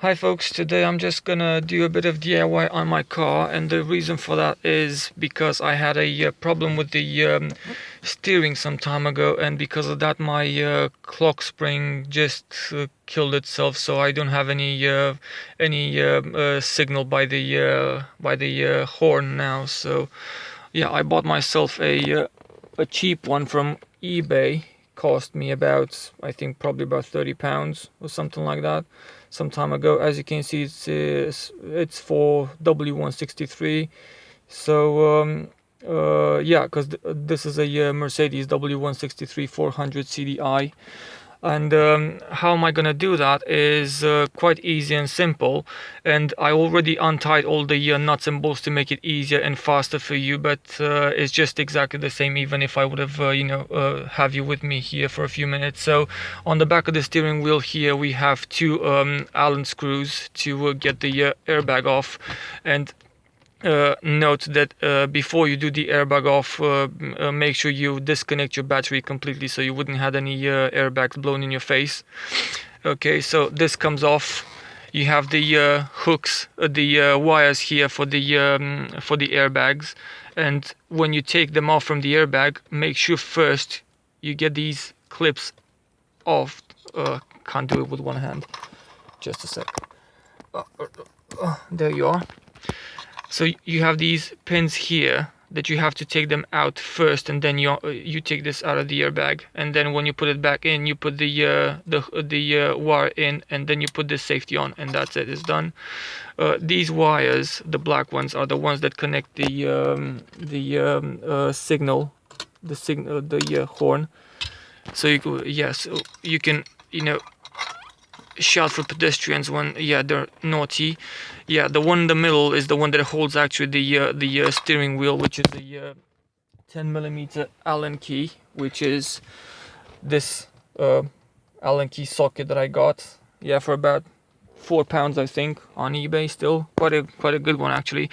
Hi folks, today I'm just gonna do a bit of DIY on my car, and the reason for that is because I had a problem with the steering some time ago, and because of that my clock spring just killed itself, so I don't have any signal by the horn now. So yeah, I bought myself a cheap one from eBay. Cost me about, I think, probably about £30 or something like that some time ago. As you can see, it's for W163. So yeah, because this is a Mercedes W163 400 CDI. And how am I gonna do that is quite easy and simple, and I already untied all the nuts and bolts to make it easier and faster for you, but it's just exactly the same even if I would have have you with me here for a few minutes. So on the back of the steering wheel here we have two Allen screws to get the airbag off. And note that before you do the airbag off, make sure you disconnect your battery completely so you wouldn't have any airbags blown in your face. Okay, so this comes off. You have the hooks, the wires here for the airbags, and when you take them off from the airbag, make sure first you get these clips off. Can't do it with one hand. Just a sec. There you are. So you have these pins here that you have to take them out first, and then you take this out of the airbag, and then when you put it back in, you put the wire in, and then you put the safety on, and that's it. It's done. These wires, the black ones, are the ones that connect the signal, the horn. So you can shout for pedestrians when they're naughty. Yeah, the one in the middle is the one that holds actually the steering wheel, which is the 10mm Allen key, which is this Allen key socket that I got for about £4 I think on eBay. Still quite a good one actually.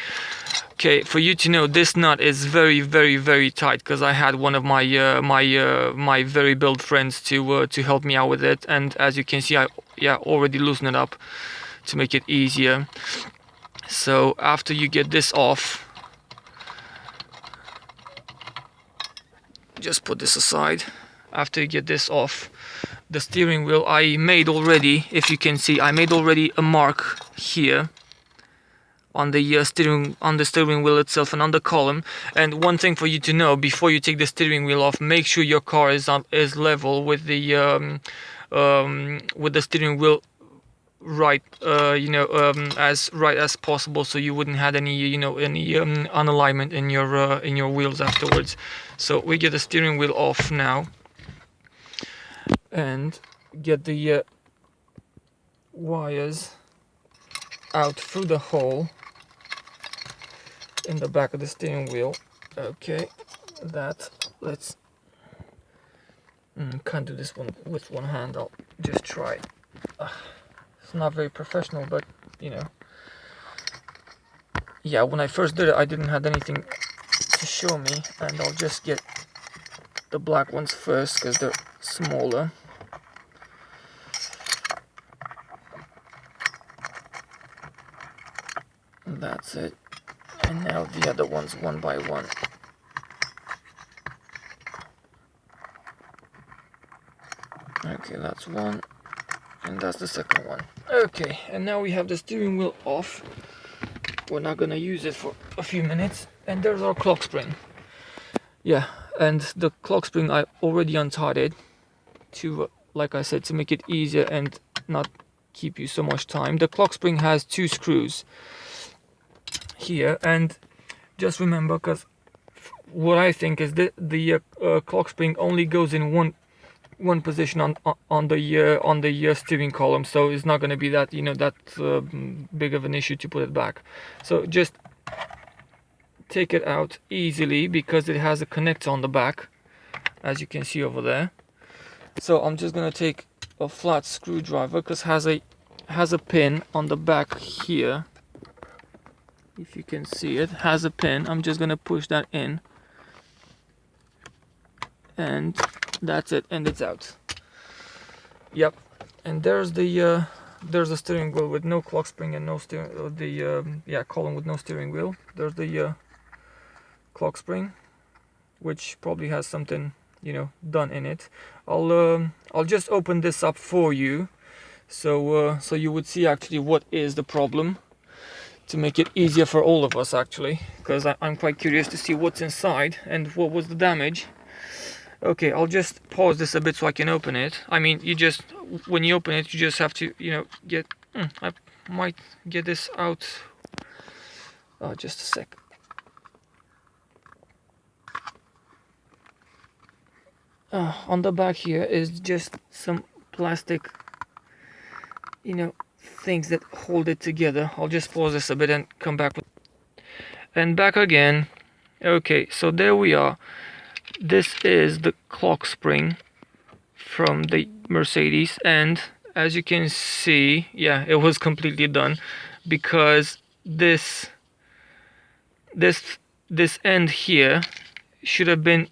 Okay, for you to know, this nut is very, very, very tight because I had one of my my very built friends to help me out with it, and as you can see, I already loosened it up to make it easier. So after you get this off, just put this aside. After you get this off, the steering wheel I made already, if you can see, I made already a mark here on the steering wheel itself and on the column. And one thing for you to know before you take the steering wheel off, make sure your car is level with the steering wheel right, as right as possible, so you wouldn't have any unalignment in your wheels afterwards. So we get the steering wheel off now and get the wires out through the hole in the back of the steering wheel. Okay, let's can't do this one with one hand. I'll just try. It's not very professional, but yeah, when I first did it I didn't have anything to show me, and I'll just get the black ones first because they're smaller. That's it. And now the other ones one by one. Okay, that's one, and that's the second one. Okay, and now we have the steering wheel off. We're not gonna use it for a few minutes, and there's our clock spring. Yeah, and the clock spring I already untied it to, like I said, to make it easier and not keep you so much time. The clock spring has two screws here, and just remember, because what I think is the clock spring only goes in one position on the steering column, so it's not going to be that big of an issue to put it back. So just take it out easily because it has a connector on the back, as you can see over there. So I'm just going to take a flat screwdriver, because has a pin on the back here. If you can see it, has a pin. I'm just gonna push that in, and that's it, and it's out. Yep, and there's the there's the steering wheel with no clock spring and no steering, column with no steering wheel. There's the clock spring, which probably has something, you know, done in it. I'll just open this up for you, so you would see actually what is the problem, to make it easier for all of us actually, because I'm quite curious to see what's inside and what was the damage. Okay, I'll just pause this a bit so I can open it. I mean, when you open it, you just have to, you know, I might get this out. Oh, just a sec. On the back here is just some plastic, you know, things that hold it together. I'll just pause this a bit and come back and back again. Okay, so there we are. This is the clock spring from the Mercedes, and as you can see, yeah, it was completely done, because this end here should have been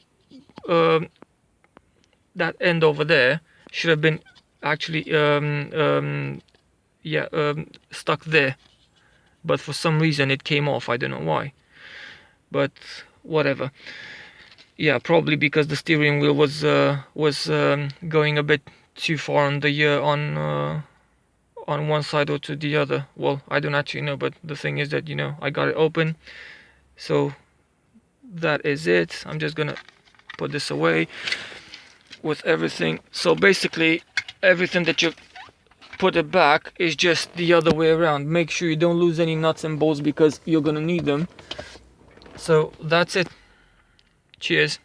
that end over there should have been actually stuck there, but for some reason it came off. I don't know why, but whatever. Yeah, probably because the steering wheel was going a bit too far on the on one side or to the other. Well, I don't actually know, but the thing is that, you know, I got it open, so that is it. I'm just gonna put this away with everything. So basically everything that you put it back is just the other way around. Make sure you don't lose any nuts and bolts, because you're gonna need them. So that's it. Cheers.